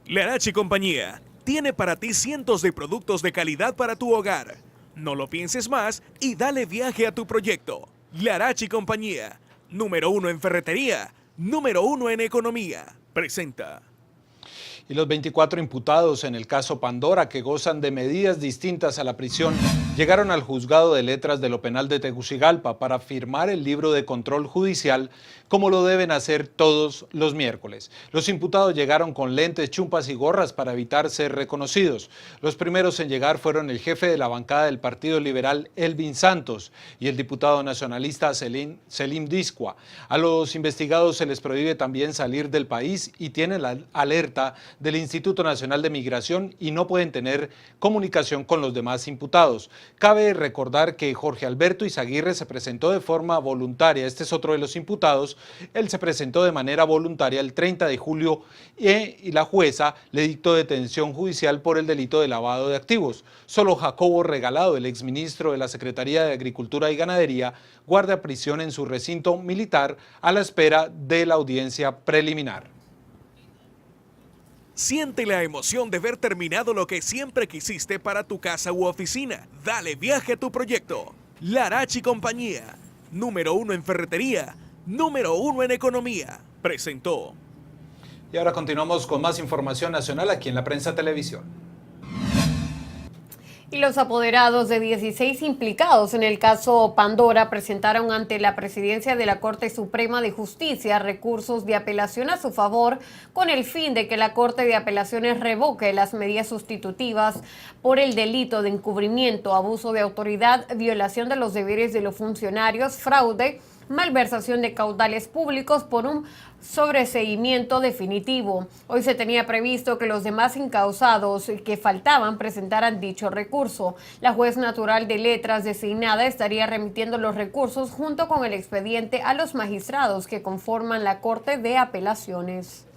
Larache Compañía tiene para ti cientos de productos de calidad para tu hogar. No lo pienses más y dale viaje a tu proyecto. Larache Compañía, número 1 en ferretería, número 1 en economía. Presenta. Y los 24 imputados en el caso Pandora, que gozan de medidas distintas a la prisión, llegaron al juzgado de letras de lo penal de Tegucigalpa para firmar el libro de control judicial, como lo deben hacer todos los miércoles. Los imputados llegaron con lentes, chumpas y gorras para evitar ser reconocidos. Los primeros en llegar fueron el jefe de la bancada del Partido Liberal, Elvin Santos, y el diputado nacionalista Selim Discua. A los investigados se les prohíbe también salir del país y tienen la alerta del Instituto Nacional de Migración y no pueden tener comunicación con los demás imputados. Cabe recordar que Jorge Alberto Izaguirre se presentó de forma voluntaria, este es otro de los imputados, él se presentó de manera voluntaria el 30 de julio y la jueza le dictó detención judicial por el delito de lavado de activos. Solo Jacobo Regalado, el exministro de la Secretaría de Agricultura y Ganadería, guarda prisión en su recinto militar a la espera de la audiencia preliminar. Siente la emoción de ver terminado lo que siempre quisiste para tu casa u oficina. Dale viaje a tu proyecto. Larache Compañía, número 1 en ferretería, número 1 en economía. Presentó. Y ahora continuamos con más información nacional aquí en la Prensa Televisión. Y los apoderados de 16 implicados en el caso Pandora presentaron ante la presidencia de la Corte Suprema de Justicia recursos de apelación a su favor con el fin de que la Corte de Apelaciones revoque las medidas sustitutivas por el delito de encubrimiento, abuso de autoridad, violación de los deberes de los funcionarios, fraude, malversación de caudales públicos por un sobreseimiento definitivo. Hoy se tenía previsto que los demás encausados que faltaban presentaran dicho recurso. La juez natural de letras designada estaría remitiendo los recursos junto con el expediente a los magistrados que conforman la Corte de Apelaciones.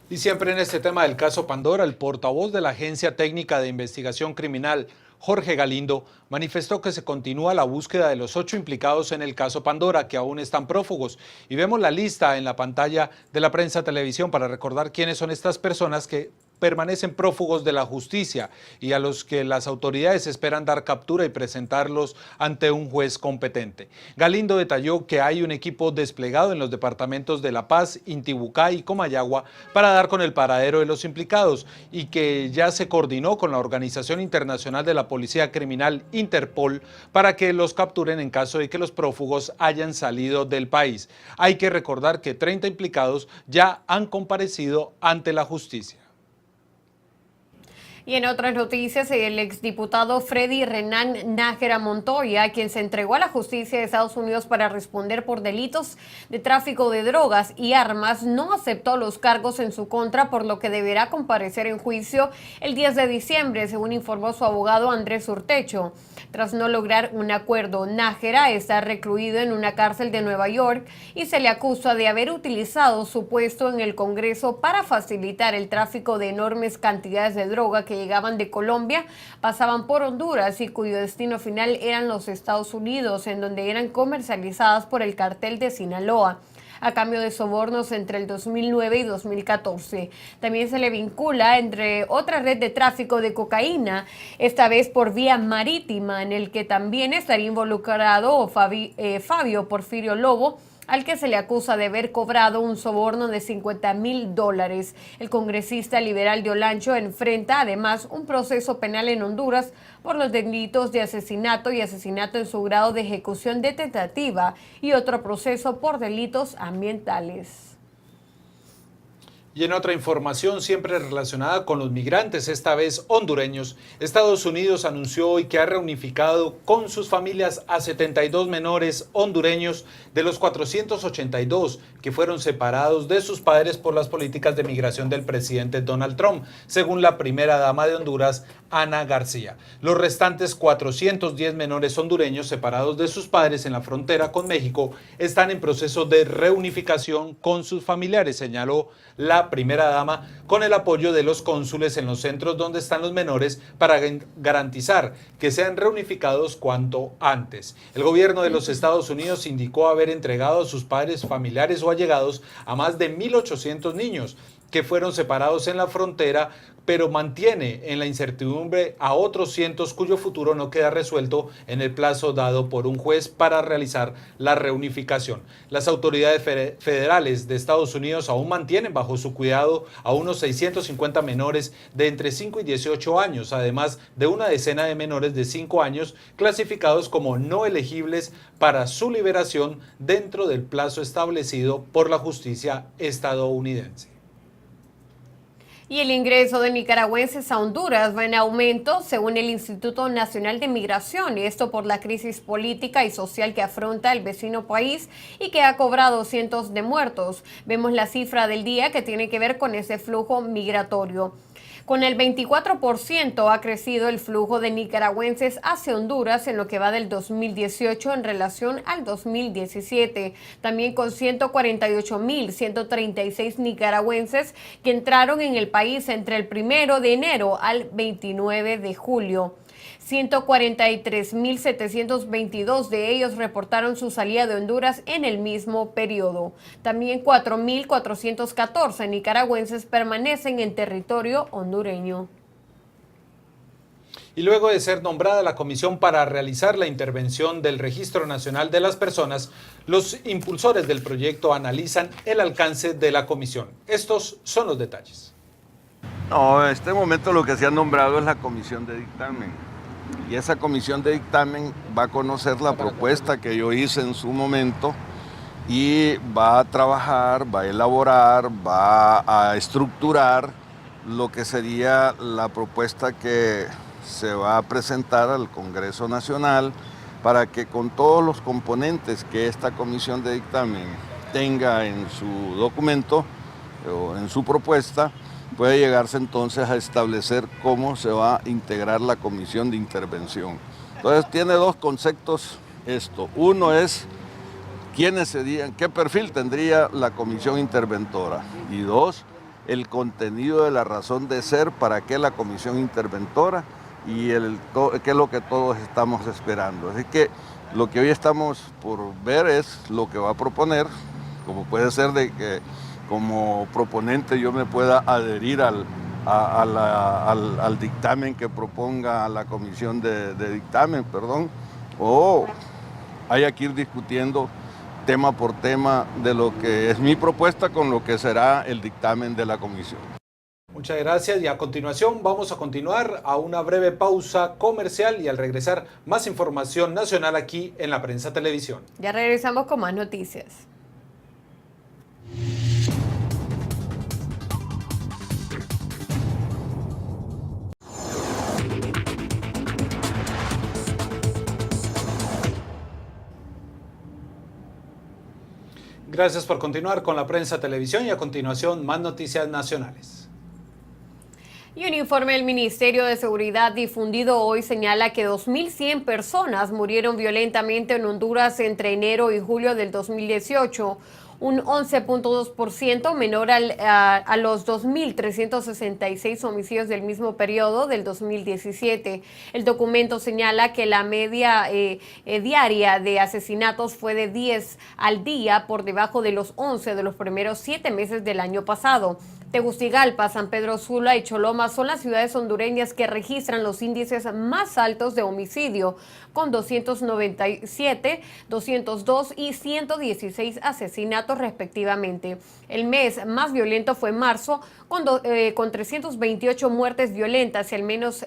Y siempre en este tema del caso Pandora, el portavoz de la Agencia Técnica de Investigación Criminal, Jorge Galindo, manifestó que se continúa la búsqueda de los 8 implicados en el caso Pandora, que aún están prófugos. Y vemos la lista en la pantalla de la Prensa Televisión para recordar quiénes son estas personas que permanecen prófugos de la justicia y a los que las autoridades esperan dar captura y presentarlos ante un juez competente. Galindo detalló que hay un equipo desplegado en los departamentos de La Paz, Intibucá y Comayagua para dar con el paradero de los implicados y que ya se coordinó con la Organización Internacional de la Policía Criminal Interpol para que los capturen en caso de que los prófugos hayan salido del país. Hay que recordar que 30 implicados ya han comparecido ante la justicia. Y en otras noticias, el exdiputado Freddy Renan Nájera Montoya, quien se entregó a la justicia de Estados Unidos para responder por delitos de tráfico de drogas y armas, no aceptó los cargos en su contra, por lo que deberá comparecer en juicio el 10 de diciembre, según informó su abogado Andrés Urtecho. Tras no lograr un acuerdo, Nájera está recluido en una cárcel de Nueva York y se le acusa de haber utilizado su puesto en el Congreso para facilitar el tráfico de enormes cantidades de droga que llegaban de Colombia, pasaban por Honduras y cuyo destino final eran los Estados Unidos, en donde eran comercializadas por el cartel de Sinaloa, a cambio de sobornos entre el 2009 y 2014. También se le vincula entre otra red de tráfico de cocaína, esta vez por vía marítima, en el que también estaría involucrado Fabio Porfirio Lobo, al que se le acusa de haber cobrado un soborno de $50,000. El congresista liberal de Olancho enfrenta además un proceso penal en Honduras por los delitos de asesinato y asesinato en su grado de ejecución de tentativa y otro proceso por delitos ambientales. Y en otra información siempre relacionada con los migrantes, esta vez hondureños, Estados Unidos anunció hoy que ha reunificado con sus familias a 72 menores hondureños de los 482 que fueron separados de sus padres por las políticas de migración del presidente Donald Trump, según la primera dama de Honduras, Ana García. Los restantes 410 menores hondureños separados de sus padres en la frontera con México están en proceso de reunificación con sus familiares, señaló la primera dama, con el apoyo de los cónsules en los centros donde están los menores para garantizar que sean reunificados cuanto antes. El gobierno de los Estados Unidos indicó haber entregado a sus padres, familiares o allegados a más de 1.800 niños que fueron separados en la frontera, pero mantiene en la incertidumbre a otros cientos cuyo futuro no queda resuelto en el plazo dado por un juez para realizar la reunificación. Las autoridades federales de Estados Unidos aún mantienen bajo su cuidado a unos 650 menores de entre 5 y 18 años, además de una decena de menores de 5 años clasificados como no elegibles para su liberación dentro del plazo establecido por la justicia estadounidense. Y el ingreso de nicaragüenses a Honduras va en aumento, según el Instituto Nacional de Migración, y esto por la crisis política y social que afronta el vecino país y que ha cobrado cientos de muertos. Vemos la cifra del día que tiene que ver con ese flujo migratorio. Con el 24% ha crecido el flujo de nicaragüenses hacia Honduras en lo que va del 2018 en relación al 2017. También con 148.136 nicaragüenses que entraron en el país entre el 1 de enero al 29 de julio. 143.722 de ellos reportaron su salida de Honduras en el mismo periodo. También 4.414 nicaragüenses permanecen en territorio hondureño. Y luego de ser nombrada la comisión para realizar la intervención del Registro Nacional de las Personas, los impulsores del proyecto analizan el alcance de la comisión. Estos son los detalles. No, en este momento lo que se ha nombrado es la comisión de dictamen. Y esa comisión de dictamen va a conocer la propuesta que yo hice en su momento y va a trabajar, va a elaborar, va a estructurar lo que sería la propuesta que se va a presentar al Congreso Nacional para que con todos los componentes que esta comisión de dictamen tenga en su documento o en su propuesta, puede llegarse entonces a establecer cómo se va a integrar la comisión de intervención. Entonces tiene dos conceptos esto. Uno es quiénes serían, qué perfil tendría la comisión interventora. Y dos, el contenido de la razón de ser, para qué la comisión interventora y qué es lo que todos estamos esperando. Así que lo que hoy estamos por ver es lo que va a proponer, como puede ser de que como proponente yo me pueda adherir al dictamen que proponga la comisión de dictamen, o haya que ir discutiendo tema por tema de lo que es mi propuesta con lo que será el dictamen de la comisión. Muchas gracias y a continuación vamos a continuar a una breve pausa comercial y al regresar más información nacional aquí en La Prensa Televisión. Ya regresamos con más noticias. Gracias por continuar con La Prensa Televisión y a continuación más noticias nacionales. Y un informe del Ministerio de Seguridad difundido hoy señala que 2.100 personas murieron violentamente en Honduras entre enero y julio del 2018, un 11.2% menor a los 2.366 homicidios del mismo periodo del 2017. El documento señala que la media diaria de asesinatos fue de 10 al día, por debajo de los 11 de los primeros 7 meses del año pasado. Tegucigalpa, San Pedro Sula y Choloma son las ciudades hondureñas que registran los índices más altos de homicidio, con 297, 202 y 116 asesinatos respectivamente. El mes más violento fue marzo, con 328 muertes violentas, y el menos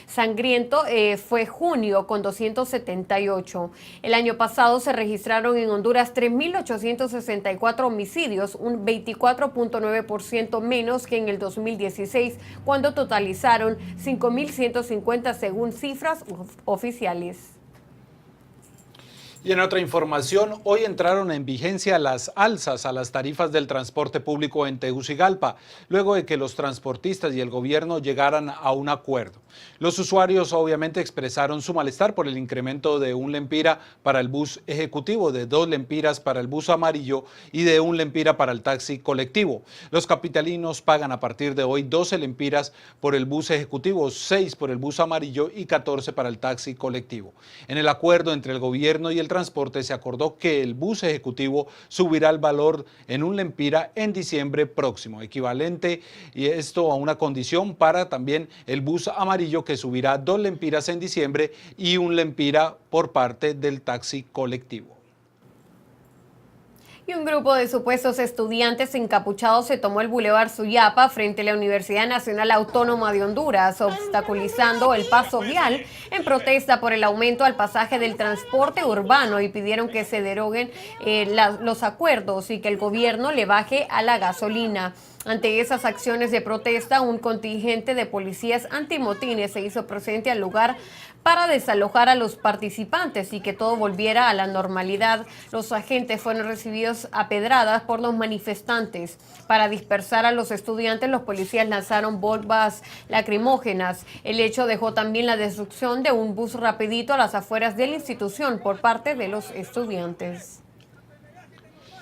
sangriento fue junio, con 278. El año pasado se registraron en Honduras 3.864 homicidios, un 24.9% menos que en el 2016, cuando totalizaron 5.150 según cifras oficiales. Y en otra información, hoy entraron en vigencia las alzas a las tarifas del transporte público en Tegucigalpa, luego de que los transportistas y el gobierno llegaran a un acuerdo. Los usuarios obviamente expresaron su malestar por el incremento de 1 lempira para el bus ejecutivo, de 2 lempiras para el bus amarillo y de 1 lempira para el taxi colectivo. Los capitalinos pagan a partir de hoy 12 lempiras por el bus ejecutivo, 6 por el bus amarillo y 14 para el taxi colectivo. En el acuerdo entre el gobierno y el Transporte se acordó que el bus ejecutivo subirá el valor en un lempira en diciembre próximo, equivalente y esto a una condición para también el bus amarillo, que subirá 2 lempiras en diciembre y 1 lempira por parte del taxi colectivo. Y un grupo de supuestos estudiantes encapuchados se tomó el Boulevard Suyapa frente a la Universidad Nacional Autónoma de Honduras, obstaculizando el paso vial en protesta por el aumento al pasaje del transporte urbano, y pidieron que se deroguen los acuerdos y que el gobierno le baje a la gasolina. Ante esas acciones de protesta, un contingente de policías antimotines se hizo presente al lugar para desalojar a los participantes y que todo volviera a la normalidad. Los agentes fueron recibidos a pedradas por los manifestantes. Para dispersar a los estudiantes, los policías lanzaron bombas lacrimógenas. El hecho dejó también la destrucción de un bus rapidito a las afueras de la institución por parte de los estudiantes.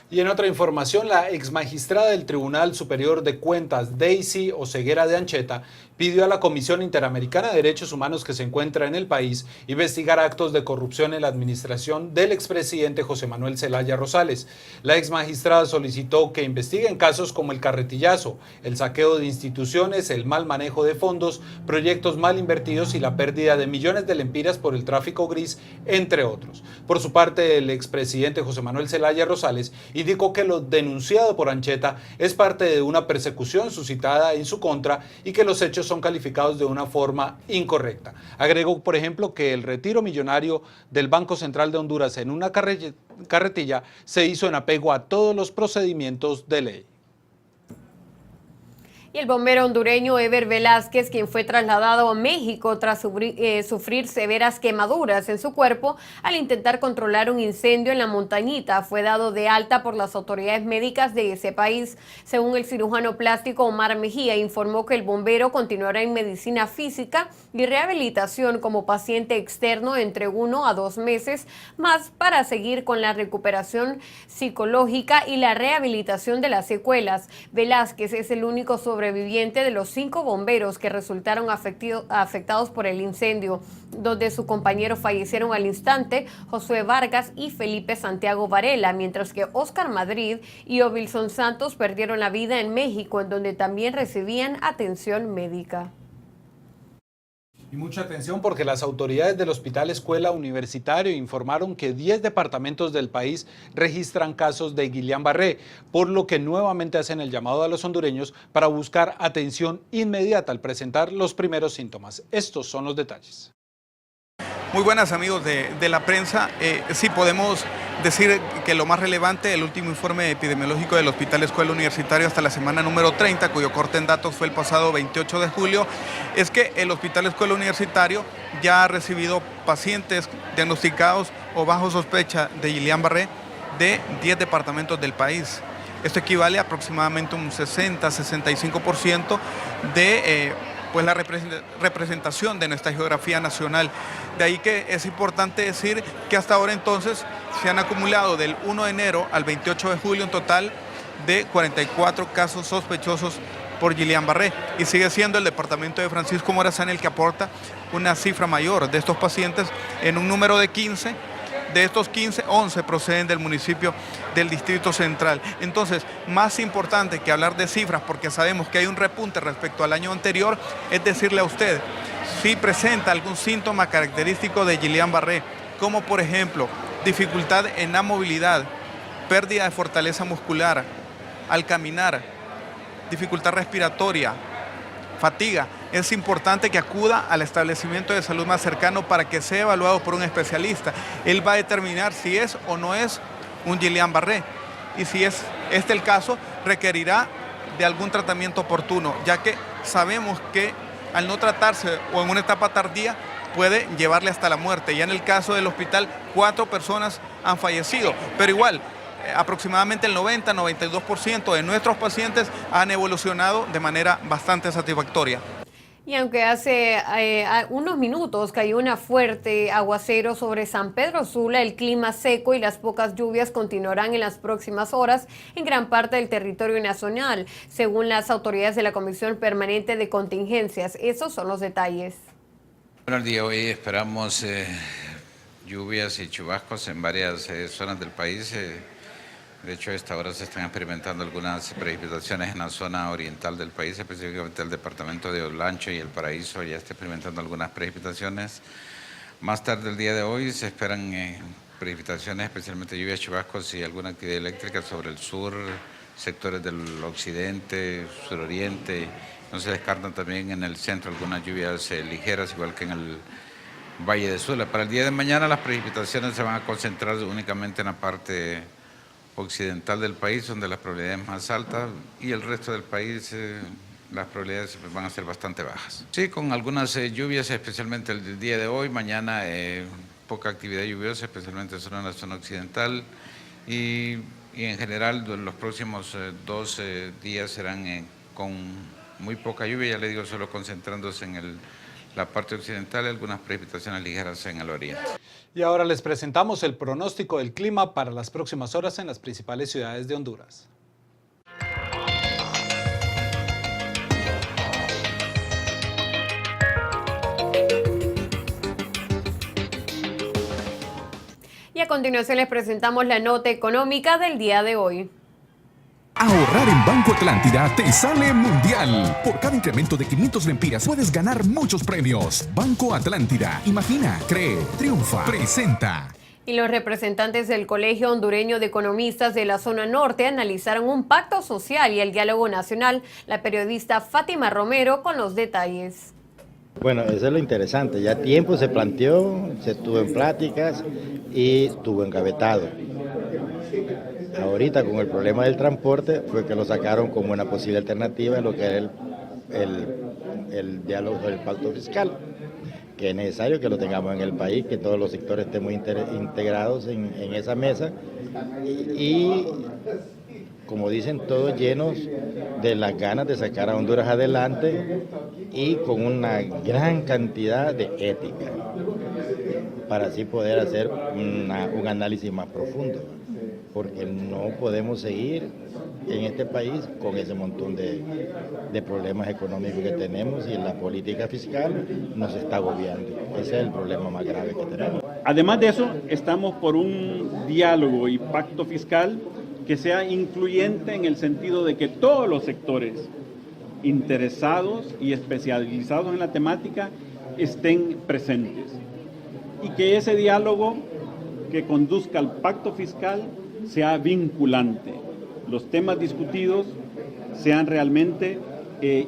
Y en otra información, la exmagistrada del Tribunal Superior de Cuentas, Daisy Oseguera de Ancheta, pidió a la Comisión Interamericana de Derechos Humanos, que se encuentra en el país, investigar actos de corrupción en la administración del expresidente José Manuel Zelaya Rosales. La exmagistrada solicitó que investiguen casos como el carretillazo, el saqueo de instituciones, el mal manejo de fondos, proyectos mal invertidos y la pérdida de millones de lempiras por el tráfico gris, entre otros. Por su parte, el expresidente José Manuel Zelaya Rosales indicó que lo denunciado por Ancheta es parte de una persecución suscitada en su contra y que los hechos son calificados de una forma incorrecta. Agregó, por ejemplo, que el retiro millonario del Banco Central de Honduras en una carretilla se hizo en apego a todos los procedimientos de ley. Y el bombero hondureño Ever Velázquez, quien fue trasladado a México tras sufrir severas quemaduras en su cuerpo al intentar controlar un incendio en la montañita, fue dado de alta por las autoridades médicas de ese país. Según el cirujano plástico Omar Mejía, informó que el bombero continuará en medicina física y rehabilitación como paciente externo entre 1 a 2 meses más para seguir con la recuperación psicológica y la rehabilitación de las secuelas. Velázquez es el único sobreviviente de los 5 bomberos que resultaron afectados por el incendio, donde sus compañeros fallecieron al instante, Josué Vargas y Felipe Santiago Varela, mientras que Oscar Madrid y Ovilson Santos perdieron la vida en México, en donde también recibían atención médica. Y mucha atención, porque las autoridades del Hospital Escuela Universitario informaron que 10 departamentos del país registran casos de Guillain-Barré, por lo que nuevamente hacen el llamado a los hondureños para buscar atención inmediata al presentar los primeros síntomas. Estos son los detalles. Muy buenas, amigos de la prensa. Sí, podemos decir que lo más relevante, el último informe epidemiológico del Hospital Escuela Universitario hasta la semana número 30, cuyo corte en datos fue el pasado 28 de julio, es que el Hospital Escuela Universitario ya ha recibido pacientes diagnosticados o bajo sospecha de Guillain-Barré de 10 departamentos del país. Esto equivale a aproximadamente un 60-65% de pues la representación de nuestra geografía nacional. De ahí que es importante decir que hasta ahora entonces se han acumulado del 1 de enero al 28 de julio un total de 44 casos sospechosos por Guillain-Barré, y sigue siendo el departamento de Francisco Morazán el que aporta una cifra mayor de estos pacientes en un número de 15. De estos 15, 11 proceden del municipio del Distrito Central. Entonces, más importante que hablar de cifras, porque sabemos que hay un repunte respecto al año anterior, es decirle a usted si presenta algún síntoma característico de Guillain-Barré, como por ejemplo dificultad en la movilidad, pérdida de fortaleza muscular al caminar, dificultad respiratoria, fatiga, es importante que acuda al establecimiento de salud más cercano para que sea evaluado por un especialista. Él va a determinar si es o no es un Guillain-Barré, y si es este el caso, requerirá de algún tratamiento oportuno, ya que sabemos que al no tratarse o en una etapa tardía puede llevarle hasta la muerte. Ya en el caso del hospital, 4 personas han fallecido, pero igual aproximadamente el 90-92% de nuestros pacientes han evolucionado de manera bastante satisfactoria. Y aunque hace unos minutos cayó una fuerte aguacero sobre San Pedro Sula, el clima seco y las pocas lluvias continuarán en las próximas horas en gran parte del territorio nacional, según las autoridades de la Comisión Permanente de Contingencias. Esos son los detalles. Bueno, el día de hoy esperamos lluvias y chubascos en varias zonas del país. De hecho, a esta hora se están experimentando algunas precipitaciones en la zona oriental del país, específicamente el departamento de Olancho y El Paraíso ya está experimentando algunas precipitaciones. Más tarde el día de hoy se esperan precipitaciones, especialmente lluvias, chubascos y alguna actividad eléctrica sobre el sur, sectores del occidente, suroriente. No se descartan también en el centro algunas lluvias ligeras, igual que en el Valle de Sula. Para el día de mañana las precipitaciones se van a concentrar únicamente en la parte occidental del país, donde la probabilidad es más alta, y el resto del país las probabilidades van a ser bastante bajas. Sí, con algunas lluvias, especialmente el día de hoy, mañana poca actividad lluviosa, especialmente solo en la zona occidental, y en general los próximos 2 días serán con muy poca lluvia, ya le digo, solo concentrándose en la parte occidental y algunas precipitaciones ligeras en el oriente. Y ahora les presentamos el pronóstico del clima para las próximas horas en las principales ciudades de Honduras. Y a continuación les presentamos la nota económica del día de hoy. Ahorrar en Banco Atlántida te sale mundial. Por cada incremento de 500 lempiras puedes ganar muchos premios. Banco Atlántida. Imagina, cree, triunfa, presenta. Y los representantes del Colegio Hondureño de Economistas de la Zona Norte analizaron un pacto social y el diálogo nacional. La periodista Fátima Romero con los detalles. Bueno, eso es lo interesante. Ya tiempo se planteó, se estuvo en pláticas y estuvo engavetado. Ahorita con el problema del transporte fue que lo sacaron como una posible alternativa en lo que era el diálogo del pacto fiscal, que es necesario que lo tengamos en el país, que todos los sectores estemos integrados en esa mesa y como dicen, todos llenos de las ganas de sacar a Honduras adelante y con una gran cantidad de ética para así poder hacer un análisis más profundo, porque no podemos seguir en este país con ese montón de problemas económicos que tenemos y la política fiscal nos está agobiando. Ese es el problema más grave que tenemos. Además de eso, estamos por un diálogo y pacto fiscal que sea incluyente en el sentido de que todos los sectores interesados y especializados en la temática estén presentes y que ese diálogo que conduzca al pacto fiscal sea vinculante. Los temas discutidos sean realmente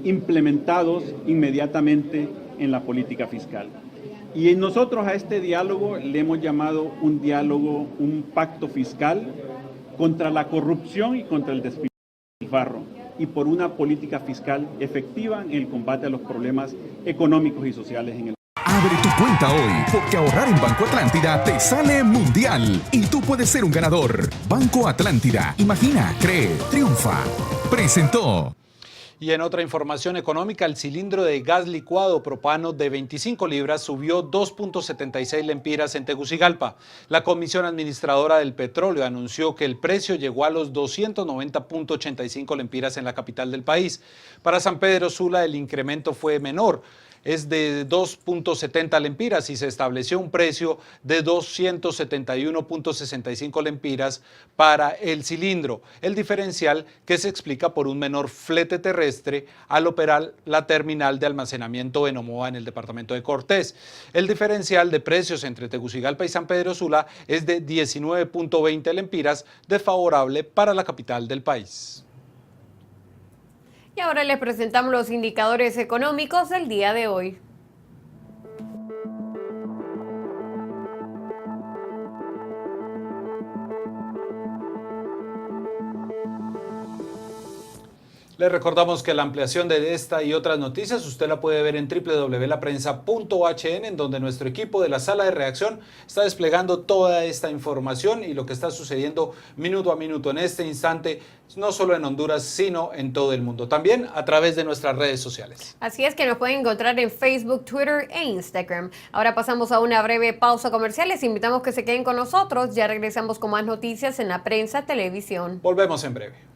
implementados inmediatamente en la política fiscal. Y nosotros a este diálogo le hemos llamado un diálogo, un pacto fiscal contra la corrupción y contra el despilfarro y por una política fiscal efectiva en el combate a los problemas económicos y sociales en el país. Abre tu cuenta hoy, porque ahorrar en Banco Atlántida te sale mundial y tú puedes ser un ganador. Banco Atlántida. Imagina, cree, triunfa. Presentó. Y en otra información económica, el cilindro de gas licuado propano de 25 libras subió 2.76 lempiras en Tegucigalpa. La Comisión Administradora del Petróleo anunció que el precio llegó a los 290.85 lempiras en la capital del país. Para San Pedro Sula el incremento fue menor, es de 2.70 lempiras y se estableció un precio de 271.65 lempiras para el cilindro. El diferencial que se explica por un menor flete terrestre al operar la terminal de almacenamiento en Omoa en el departamento de Cortés. El diferencial de precios entre Tegucigalpa y San Pedro Sula es de 19.20 lempiras, desfavorable para la capital del país. Y ahora les presentamos los indicadores económicos del día de hoy. Les recordamos que la ampliación de esta y otras noticias usted la puede ver en www.laprensa.hn, en donde nuestro equipo de la sala de redacción está desplegando toda esta información y lo que está sucediendo minuto a minuto en este instante, no solo en Honduras, sino en todo el mundo. También a través de nuestras redes sociales. Así es que nos pueden encontrar en Facebook, Twitter e Instagram. Ahora pasamos a una breve pausa comercial. Les invitamos que se queden con nosotros. Ya regresamos con más noticias en La Prensa Televisión. Volvemos en breve.